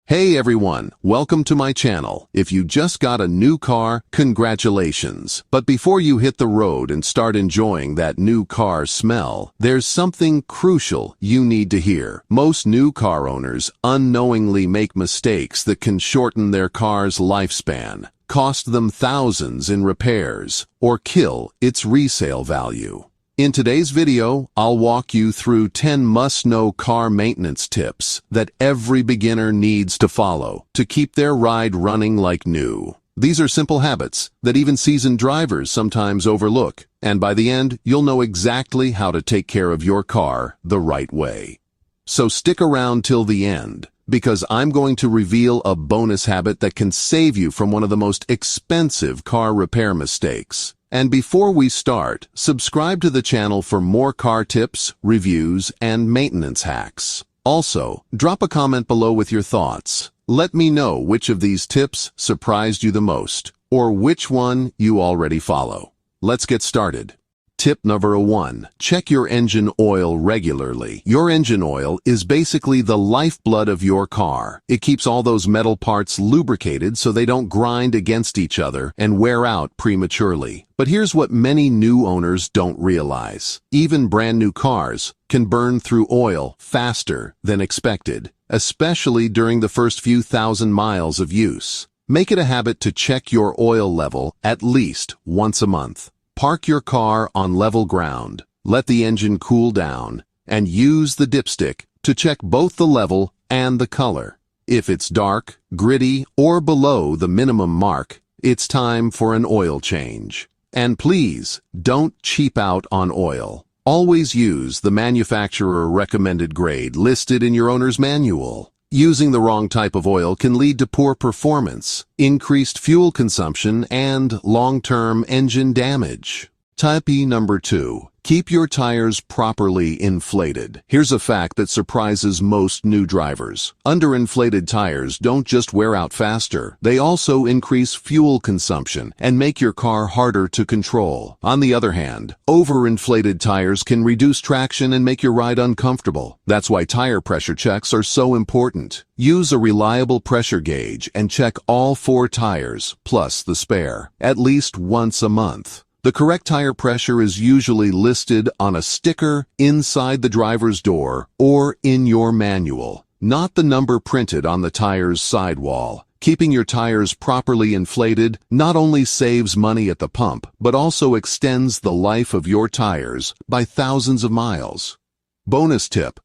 Hey everyone, welcome to my channel. If you just got a new car, congratulations. But before you hit the road and start enjoying that new car smell, there's something crucial you need to hear. Most new car owners unknowingly make mistakes that can shorten their car's lifespan, cost them thousands in repairs, or kill its resale value. In today's video, I'll walk you through 10 must-know car maintenance tips that every beginner needs to follow to keep their ride running like new. These are simple habits that even seasoned drivers sometimes overlook, and by the end, you'll know exactly how to take care of your car the right way. So stick around till the end, because I'm going to reveal a bonus habit that can save you from one of the most expensive car repair mistakes. And before we start, subscribe to the channel for more car tips, reviews, and maintenance hacks. Also, drop a comment below with your thoughts. Let me know which of these tips surprised you the most, or which one you already follow. Let's get started. Tip number 1. Check your engine oil regularly. Your engine oil is basically the lifeblood of your car. It keeps all those metal parts lubricated so they don't grind against each other and wear out prematurely. But here's what many new owners don't realize. Even brand new cars can burn through oil faster than expected, especially during the first few thousand miles of use. Make it a habit to check your oil level at least once a month. Park your car on level ground, let the engine cool down, and use the dipstick to check both the level and the color. If it's dark, gritty, or below the minimum mark, it's time for an oil change. And please, don't cheap out on oil. Always use the manufacturer recommended grade listed in your owner's manual. Using the wrong type of oil can lead to poor performance, increased fuel consumption, and long-term engine damage. Tip number 2. Keep your tires properly inflated. Here's a fact that surprises most new drivers. Underinflated tires don't just wear out faster, they also increase fuel consumption and make your car harder to control. On the other hand, overinflated tires can reduce traction and make your ride uncomfortable. That's why tire pressure checks are so important. Use a reliable pressure gauge and check all 4 tires, plus the spare, at least once a month. The correct tire pressure is usually listed on a sticker inside the driver's door or in your manual, not the number printed on the tire's sidewall. Keeping your tires properly inflated not only saves money at the pump, but also extends the life of your tires by thousands of miles. Bonus tip: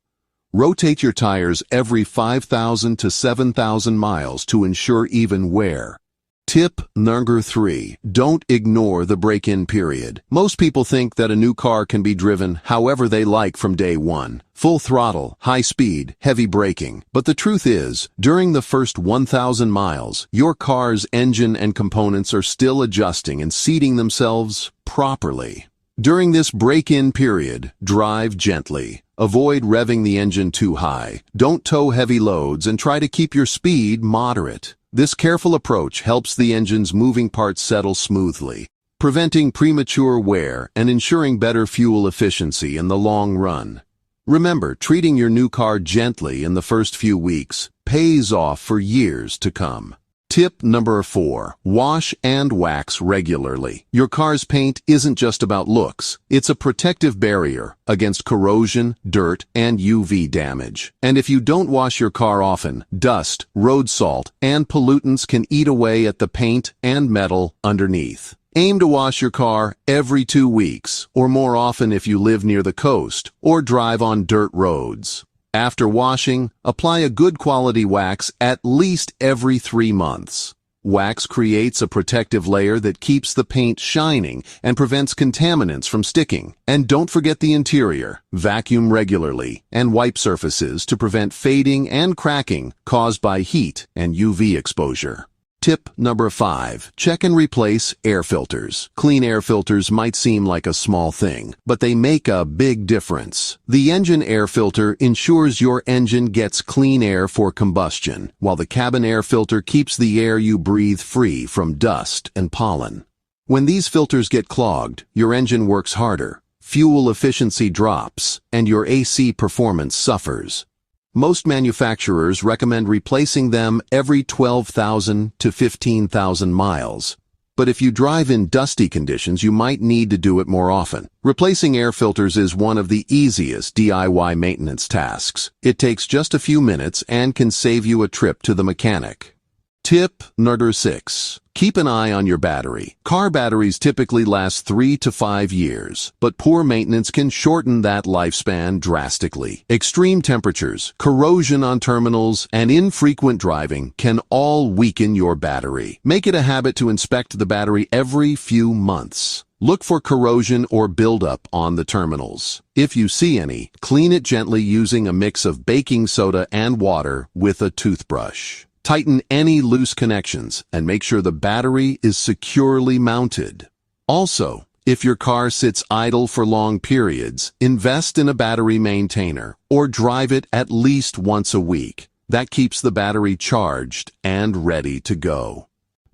rotate your tires every 5,000 to 7,000 miles to ensure even wear. Tip number 3. Don't ignore the break-in period. Most people think that a new car can be driven however they like from day one. Full throttle, high speed, heavy braking. But the truth is, during the first 1,000 miles, your car's engine and components are still adjusting and seating themselves properly. During this break-in period, drive gently. Avoid revving the engine too high. Don't tow heavy loads and try to keep your speed moderate. This careful approach helps the engine's moving parts settle smoothly, preventing premature wear and ensuring better fuel efficiency in the long run. Remember, treating your new car gently in the first few weeks pays off for years to come. Tip number 4. Wash and wax regularly. Your car's paint isn't just about looks. It's a protective barrier against corrosion, dirt, and UV damage. And if you don't wash your car often, dust, road salt, and pollutants can eat away at the paint and metal underneath. Aim to wash your car every 2 weeks, or more often if you live near the coast or drive on dirt roads. After washing, apply a good quality wax at least every 3 months. Wax creates a protective layer that keeps the paint shining and prevents contaminants from sticking. And don't forget the interior. Vacuum regularly and wipe surfaces to prevent fading and cracking caused by heat and UV exposure. Tip number 5. Check and replace air filters. Clean air filters might seem like a small thing, but they make a big difference. The engine air filter ensures your engine gets clean air for combustion, while the cabin air filter keeps the air you breathe free from dust and pollen. When these filters get clogged, your engine works harder, fuel efficiency drops, and your AC performance suffers. Most manufacturers recommend replacing them every 12,000 to 15,000 miles. But if you drive in dusty conditions, you might need to do it more often. Replacing air filters is one of the easiest DIY maintenance tasks. It takes just a few minutes and can save you a trip to the mechanic. Tip number 6. Keep an eye on your battery. Car batteries typically last 3 to 5 years, but poor maintenance can shorten that lifespan drastically. Extreme temperatures, corrosion on terminals, and infrequent driving can all weaken your battery. Make it a habit to inspect the battery every few months. Look for corrosion or buildup on the terminals. If you see any, clean it gently using a mix of baking soda and water with a toothbrush. Tighten any loose connections and make sure the battery is securely mounted. Also, if your car sits idle for long periods, invest in a battery maintainer or drive it at least once a week. That keeps the battery charged and ready to go.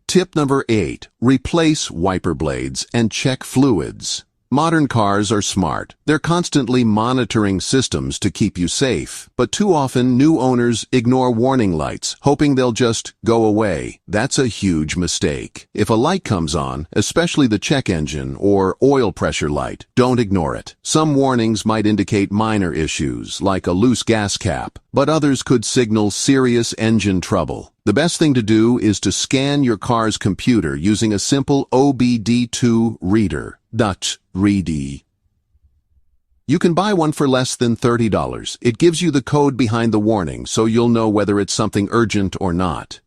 Tip number 8. Replace wiper blades and check fluids. Modern cars are smart. They're constantly monitoring systems to keep you safe. But too often, new owners ignore warning lights, hoping they'll just go away. That's a huge mistake. If a light comes on, especially the check engine or oil pressure light, don't ignore it. Some warnings might indicate minor issues, like a loose gas cap, but others could signal serious engine trouble. The best thing to do is to scan your car's computer using a simple OBD2 reader. .ready. You can buy one for less than $30. It gives you the code behind the warning, so you'll know whether it's something urgent or not.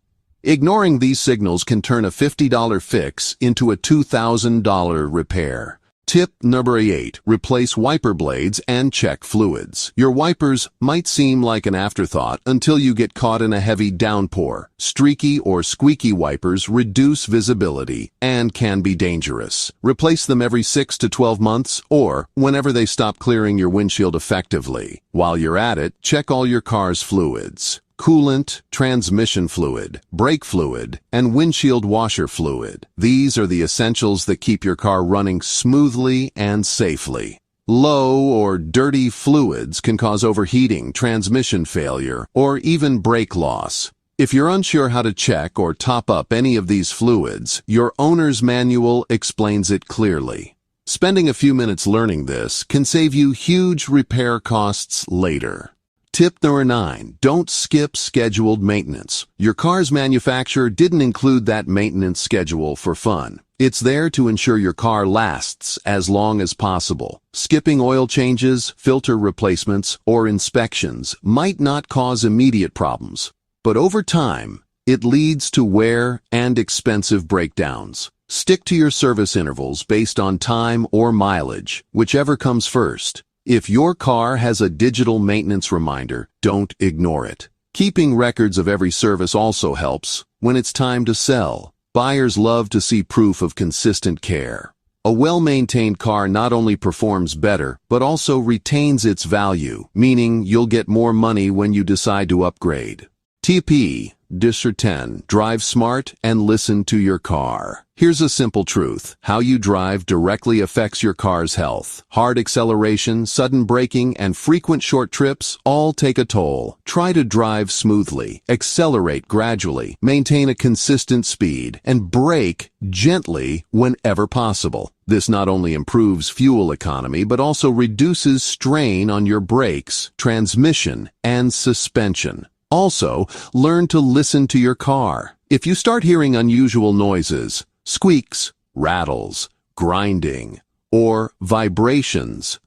Ignoring these signals can turn a $50 fix into a $2,000 repair. Tip number 8. Replace wiper blades and check fluids. Your wipers might seem like an afterthought until you get caught in a heavy downpour. Streaky or squeaky wipers reduce visibility and can be dangerous. Replace them every 6 to 12 months or whenever they stop clearing your windshield effectively. While you're at it, check all your car's fluids. Coolant, transmission fluid, brake fluid, and windshield washer fluid. These are the essentials that keep your car running smoothly and safely. Low or dirty fluids can cause overheating, transmission failure, or even brake loss. If you're unsure how to check or top up any of these fluids, your owner's manual explains it clearly. Spending a few minutes learning this can save you huge repair costs later. Tip number 9. Don't skip scheduled maintenance. Your car's manufacturer didn't include that maintenance schedule for fun. It's there to ensure your car lasts as long as possible. Skipping oil changes, filter replacements, or inspections might not cause immediate problems, but over time, it leads to wear and expensive breakdowns. Stick to your service intervals based on time or mileage, whichever comes first. If your car has a digital maintenance reminder, don't ignore it. Keeping records of every service also helps when it's time to sell. Buyers love to see proof of consistent care. A well-maintained car not only performs better, but also retains its value, meaning you'll get more money when you decide to upgrade. TP Disher 10. Drive smart and listen to your car. Here's a simple truth. How you drive directly affects your car's health. Hard acceleration, sudden braking, and frequent short trips all take a toll. Try to drive smoothly, accelerate gradually, maintain a consistent speed, and brake gently whenever possible. This not only improves fuel economy, but also reduces strain on your brakes, transmission, and suspension. Also, learn to listen to your car. If you start hearing unusual noises, squeaks, rattles, grinding, or vibrations,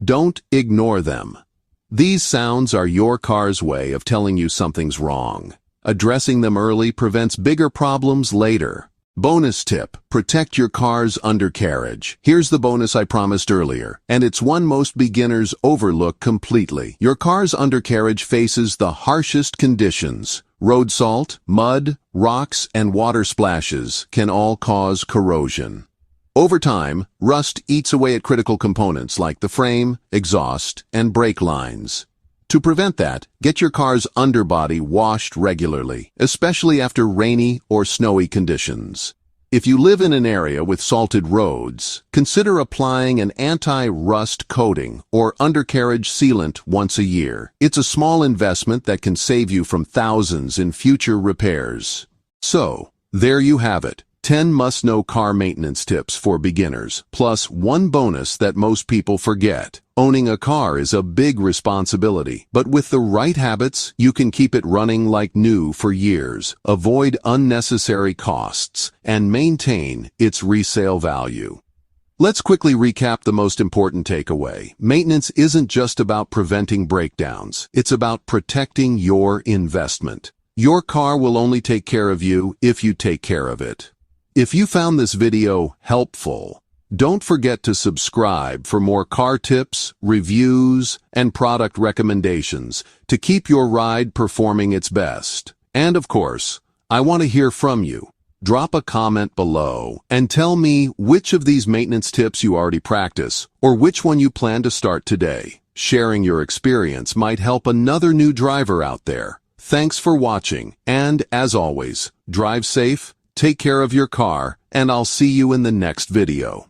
don't ignore them. These sounds are your car's way of telling you something's wrong. Addressing them early prevents bigger problems later. Bonus tip: protect your car's undercarriage. Here's the bonus I promised earlier, and it's one most beginners overlook completely. Your car's undercarriage faces the harshest conditions. Road salt, mud, rocks, and water splashes can all cause corrosion. Over time, rust eats away at critical components like the frame, exhaust, and brake lines. To prevent that, get your car's underbody washed regularly, especially after rainy or snowy conditions. If you live in an area with salted roads, consider applying an anti-rust coating or undercarriage sealant once a year. It's a small investment that can save you from thousands in future repairs. So, there you have it. 10 must-know car maintenance tips for beginners, plus one bonus that most people forget. Owning a car is a big responsibility, but with the right habits, you can keep it running like new for years, avoid unnecessary costs, and maintain its resale value. Let's quickly recap the most important takeaway. Maintenance isn't just about preventing breakdowns. It's about protecting your investment. Your car will only take care of you if you take care of it. If you found this video helpful, don't forget to subscribe for more car tips, reviews, and product recommendations to keep your ride performing its best. And of course, I want to hear from you. Drop a comment below and tell me which of these maintenance tips you already practice or which one you plan to start today. Sharing your experience might help another new driver out there. Thanks for watching, and as always, drive safe, take care of your car, and I'll see you in the next video.